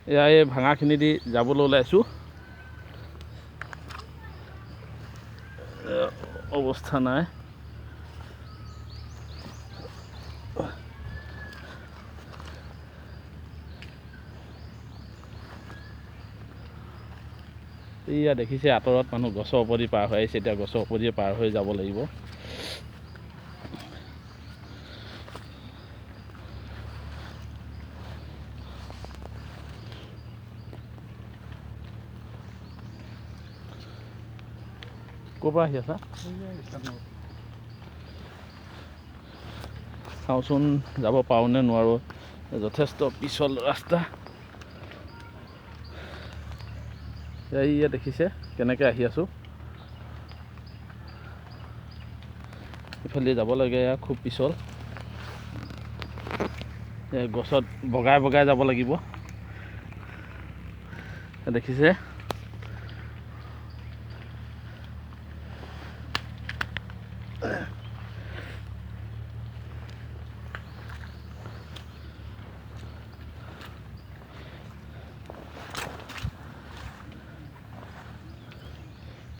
এয়া এই ভাঙাখিনি দি যাবলৈ ওলাইছোঁ। অৱস্থা নাই। এয়া দেখিছে আঁতৰত মানুহ গছৰ ওপৰেদি পাৰ হৈ আহিছে। এতিয়া গছৰ ওপৰেদি পাৰ হৈ যাব লাগিব। ক'ৰ পৰা আহি আছা? চাওঁচোন যাব পাৰোঁ নে নোৱাৰোঁ। যথেষ্ট পিছল ৰাস্তা। এয়া দেখিছে কেনেকৈ আহি আছোঁ। ইফালে যাব লাগে, খুব পিছল। গছত বগাই বগাই যাব লাগিব। দেখিছে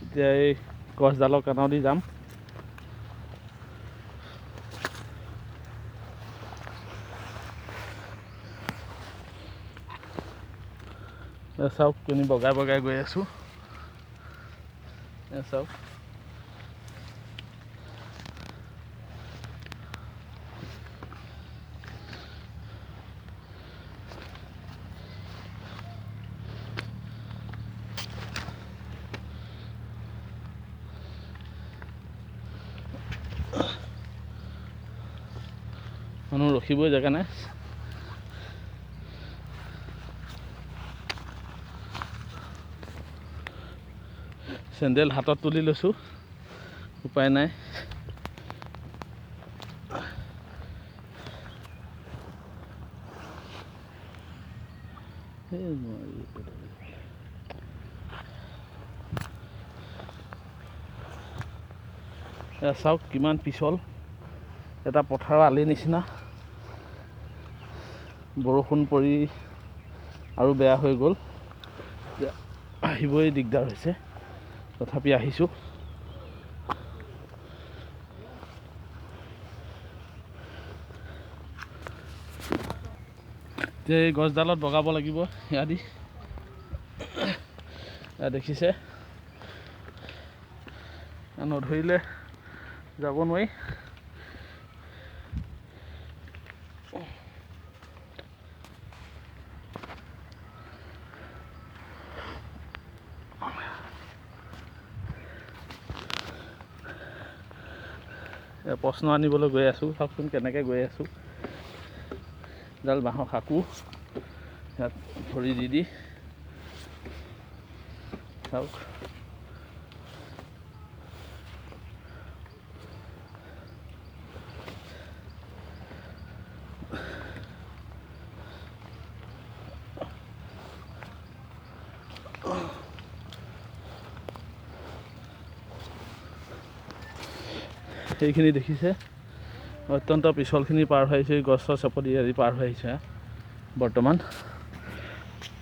এতিয়া এই গছডালৰ কাণেদি যাম। চাওক কেনি বগাই বগাই গৈ আছোঁ। চাওক মানুহ ৰখিবই জেগা নাই। চেণ্ডেল হাতত তুলি লৈছোঁ, উপায় নাই। চাওক কিমান পিছল। এটা পথাৰৰ আলিৰ নিচিনা। বৰষুণ পৰি আৰু বেয়া হৈ গ'ল। আহিবই দিগদাৰ হৈছে, তথাপি আহিছোঁ। এতিয়া এই গছডালত বগাব লাগিব। এয়া দি দেখিছে নধৰিলে যাব নোৱাৰি। প্ৰশ্ন আনিবলৈ গৈ আছোঁ। চাওকচোন কেনেকৈ গৈ আছোঁ। এডাল বাঁহৰ সাঁকো ইয়াত ভৰি দি চাওক। সেইখিনি দেখিছে অত্যন্ত পিছলখিনি পাৰ হৈ আহিছে। গছৰ চপদি আদি পাৰ হৈ আহিছে। বৰ্তমান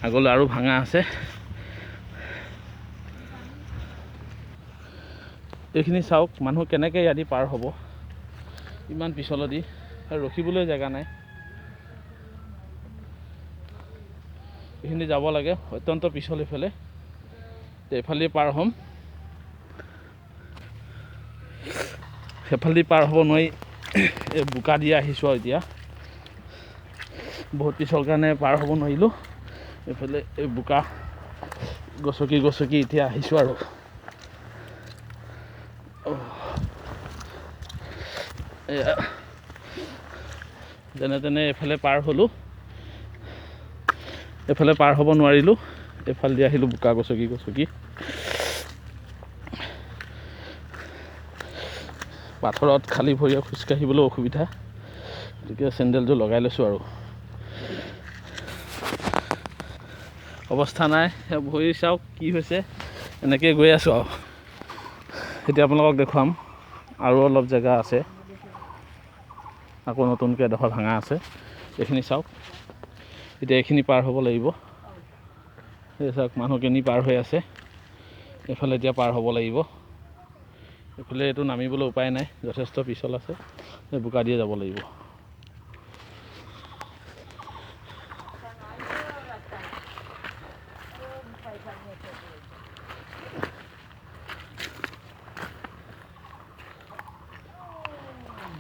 আগলৈ আৰু ভাঙা আছে। এইখিনি চাওক মানুহ কেনেকৈ আদি পাৰ হ'ব। ইমান পিছলেদি আৰু ৰখিবলৈ জেগা নাই। এইখিনি যাব লাগে অত্যন্ত পিছল। এইফালে পাৰ হ'ম। সেইফালেদি পাৰ হ'ব নোৱাৰি। এই বোকা দি আহিছোঁ আৰু এতিয়া বহুত পিছল কাৰণে পাৰ হ'ব নোৱাৰিলোঁ। এইফালে এই বোকা গছকি গছকি এতিয়া আহিছোঁ আৰু এয়া যেনে তেনে এইফালে পাৰ হ'লোঁ। এইফালে পাৰ হ'ব নোৱাৰিলোঁ। এইফালেদি আহিলোঁ বোকা গছকি গছকি। পাথৰত খালী ভৰিৰে খোজকাঢ়িবলৈ অসুবিধা, গতিকে চেণ্ডেলযোৰ লগাই লৈছোঁ আৰু অৱস্থা নাই। ভৰি চাওক কি হৈছে। এনেকৈ গৈ আছোঁ আৰু এতিয়া আপোনালোকক দেখুৱাম। আৰু অলপ জেগা আছে, আকৌ নতুনকৈ এডোখৰ ভাঙা আছে। এইখিনি চাওক। এতিয়া এইখিনি পাৰ হ'ব লাগিব। এই চাওক মানুহখিনি পাৰ হৈ আছে এইফালে এতিয়া পাৰ হ'ব লাগিব এইফালে এইটো নামিবলৈ উপায় নাই যথেষ্ট পিছল আছে এই বোকা দিয়ে যাব লাগিব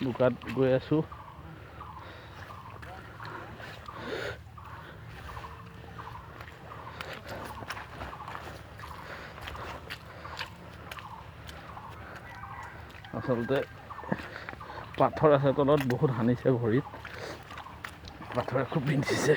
বোকাত গৈ আছোঁ আচলতে পাথৰ আছে তলত বহুত হানিছে ভৰিত পাথৰে খুব বিন্ধিছে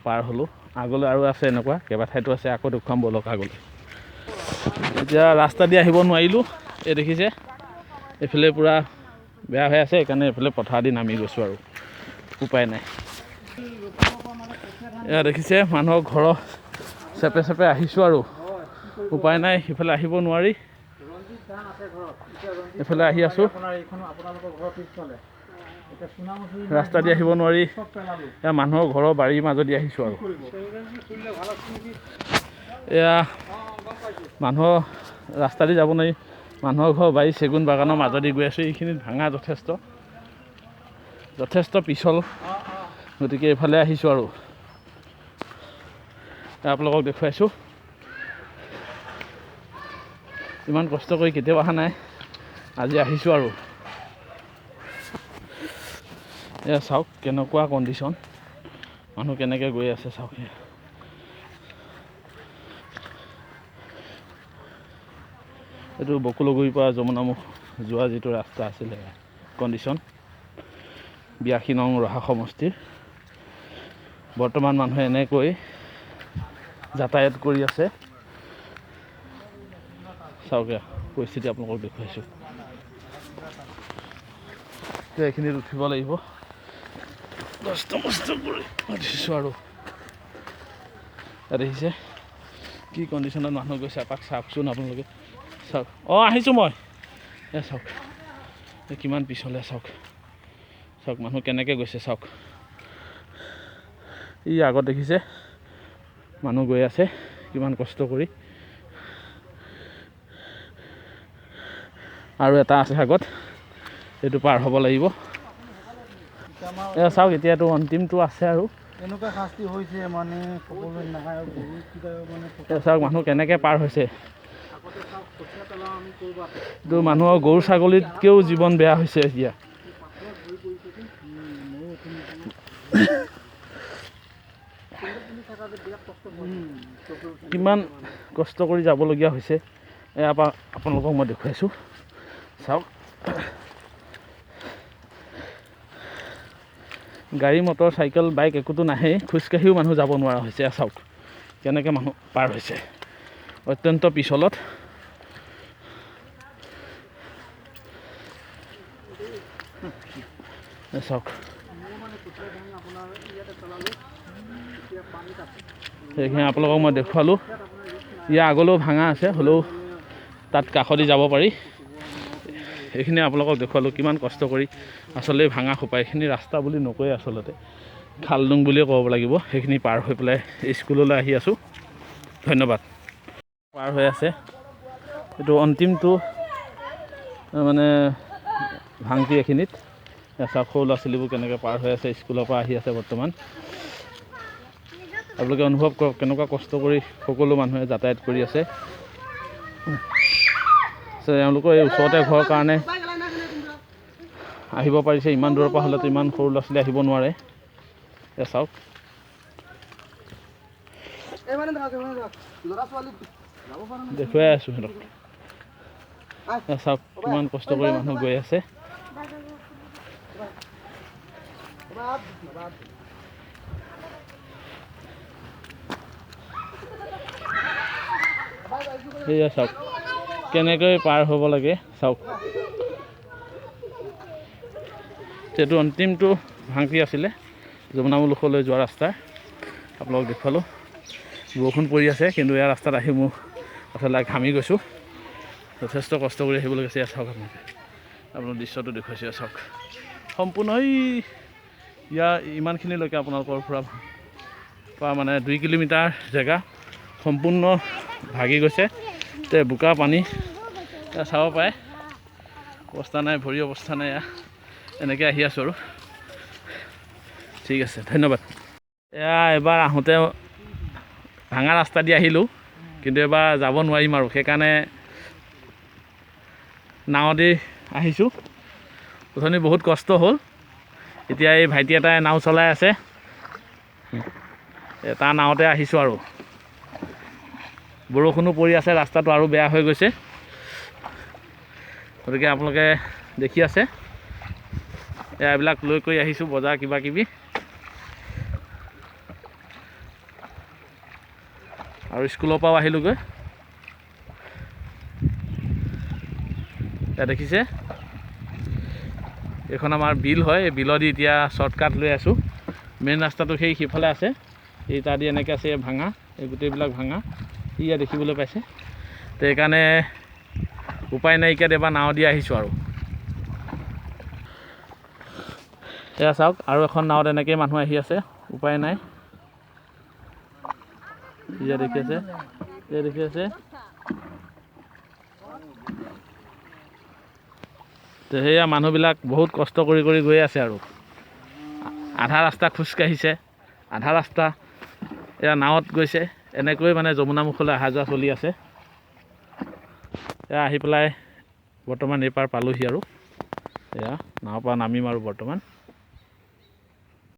পাৰ হ'লোঁ আগলৈ আৰু আছে এনেকুৱা কেইবাঠাইতো আছে আকৌ দেখুৱাম ব'লক আগলৈ এতিয়া ৰাস্তা দি আহিব নোৱাৰিলোঁ এই দেখিছে এইফালে পূৰা বেয়া হৈ আছে সেইকাৰণে এইফালে পথাৰ দি নামি গৈছোঁ আৰু উপায় নাই এয়া দেখিছে মানুহৰ ঘৰৰ চেপে চেপে আহিছোঁ আৰু উপায় নাই সিফালে আহিব নোৱাৰি এইফালে আহি আছোঁ ৰাস্তা দি আহিব নোৱাৰি এয়া মানুহৰ ঘৰৰ বাৰীৰ মাজদি আহিছোঁ আৰু এয়া মানুহৰ ৰাস্তা দি যাব নোৱাৰি মানুহৰ ঘৰ বাৰী চেগুন বাগানৰ মাজদি গৈ আছোঁ এইখিনিত ভাঙা যথেষ্ট পিছল গতিকে এইফালে আহিছোঁ আৰু আপোনালোকক দেখুৱাইছোঁ ইমান কষ্ট কৰি কেতিয়াও অহা নাই আজি আহিছোঁ আৰু এয়া চাওক কেনেকুৱা কণ্ডিশ্যন মানুহ কেনেকৈ গৈ আছে চাওক এইটো বকুলগুৰিৰ পৰা যমুনামুখ যোৱা যিটো ৰাস্তা আছিলে কণ্ডিশ্যন 82 নং ৰহা সমষ্টিৰ বৰ্তমান মানুহে এনেকৈ যাতায়াত কৰি আছে চাওক পৰিস্থিতি আপোনালোকক দেখুৱাইছোঁ এইখিনিত উঠিব লাগিব কষ্ট কৰি উঠিছোঁ আৰু দেখিছে কি কণ্ডিশ্যনত মানুহ গৈছে এপাক চাওকচোন আপোনালোকে চাওক আহিছোঁ মই চাওক কিমান পিছলে চাওক মানুহ কেনেকৈ গৈছে চাওক ই আগত দেখিছে মানুহ গৈ আছে কিমান কষ্ট কৰি আৰু এটা আছে আগত এইটো পাৰ হ'ব লাগিব এয়া চাওক এতিয়াতো অন্তিমটো আছে আৰু এনেকুৱা শাস্তি হৈছে মানে ক'বলৈ নাহে আৰু চাওক মানুহ কেনেকৈ পাৰ হৈছে এইটো মানুহৰ গৰু ছাগলীতকৈও জীৱন বেয়া হৈছে এতিয়া কিমান কষ্ট কৰি যাবলগীয়া হৈছে এয়া পৰা আপোনালোকক মই দেখুৱাইছোঁ চাওক গাড়ী মটৰ চাইকেল বাইক একোতো নাহেই খোজকাঢ়িও মানুহ যাব নোৱাৰা হৈছে চাওক কেনেকৈ মানুহ পাৰ হৈছে অত্যন্ত পিছলত চাওক সেইখিনি আপোনালোকক মই দেখুৱালোঁ ইয়াৰ আগলৈও ভাঙা আছে হ'লেও তাত কাষদি যাব পাৰি এইখিনি আপোনালোকক দেখুৱালোঁ কিমান কষ্ট কৰি আচলতে ভাঙা সোপা এইখিনি ৰাস্তা বুলি নকয় আচলতে খালডুং বুলিয়ে ক'ব লাগিব সেইখিনি পাৰ হৈ পেলাই স্কুললৈ আহি আছোঁ ধন্যবাদ পাৰ হৈ আছে এইটো অন্তিমটো মানে ভাংটি এইখিনিত চাওক সৰু ল'ৰা ছোৱালীবোৰ কেনেকৈ পাৰ হৈ আছে স্কুলৰ পৰা আহি আছে বৰ্তমান আপোনালোকে অনুভৱ কৰক কেনেকুৱা কষ্ট কৰি সকলো মানুহে যাতায়াত কৰি আছে তেওঁলোকৰ এই ওচৰতে ঘৰৰ কাৰণে আহিব পাৰিছে ইমান দূৰৰ পৰা হ'লেতো ইমান সৰু ল'ৰা ছোৱালী আহিব নোৱাৰে চাওক দেখুৱাই আছোঁ সিহঁতক চাওক কিমান কষ্ট কৰি মানুহ গৈ আছে সেয়া চাওক কেনেকৈ পাৰ হ'ব লাগে চাওক সেইটো অন্তিমটো ভাংটি আছিলে যমুনামুখলৈ যোৱা ৰাস্তাৰ আপোনালোকক দেখুৱালোঁ। বৰষুণ পৰি আছে, কিন্তু ইয়াৰ ৰাস্তাত আহি মোৰ আচলতে ঘামি গৈছোঁ। যথেষ্ট কষ্ট কৰি আহিব লাগিছে। ইয়াত চাওক আপোনাৰ দৃশ্যটো দেখুৱাইছোঁ। ইয়াত চাওক সম্পূৰ্ণ ইয়াৰ ইমানখিনিলৈকে আপোনালোকৰ পৰা মানে 2 কিলোমিটাৰ জেগা সম্পূৰ্ণ ভাগি গৈছে। বোকা পানী চাব পাৰে, অৱস্থা নাই, ভৰি অৱস্থা নাই। এনেকৈ আহি আছোঁ আৰু। ঠিক আছে, ধন্যবাদ। এবাৰ আহোঁতে ভাঙা ৰাস্তা দি আহিলোঁ, কিন্তু এবাৰ যাব নোৱাৰিম আৰু সেইকাৰণে নাও দি আহিছোঁ। অথনি বহুত কষ্ট হ'ল। এতিয়া এই ভাইটি এটাই নাও চলাই আছে, তাৰ নাৱতে আহিছোঁ আৰু। বৰষুণো পৰি আছে, ৰাস্তাটো আৰু বেয়া হৈ গৈছে। গতিকে আপোনালোকে দেখি আছে, এইবিলাক লৈ কৰি আহিছোঁ, বজাৰ কিবা কিবি। আৰু স্কুলৰ পৰাও আহিলোঁগৈ। এয়া দেখিছে, এইখন আমাৰ বিল হয়। এই বিলেদি এতিয়া শ্বৰ্টকাট লৈ আছোঁ। মেইন ৰাস্তাটো সিফালে আছে, এই তাদি এনেকৈ আছে ভাঙা, এই গোটেইবিলাক ভাঙা ইয়াত দেখিবলৈ পাইছে। তো সেইকাৰণে উপায় নাইকিয়াত এবাৰ নাও দি আহিছোঁ আৰু। এয়া চাওক, আৰু এখন নাৱত এনেকৈ মানুহ আহি আছে, উপায় নাই। ইয়া দেখি আছে, এয়া দেখি আছে। তো সেয়া মানুহবিলাক বহুত কষ্ট কৰি কৰি গৈ আছে আৰু। আধা ৰাস্তা খোজকাঢ়িছে, আধা ৰাস্তা এয়া নাৱত গৈছে। এনেকৈ মানে যমুনামুখলৈ অহা যোৱা চলি আছে। এয়া আহি পেলাই বৰ্তমান এইপাৰ পালোহি আৰু। এয়া নাৱৰ পৰা নামিম আৰু বৰ্তমান।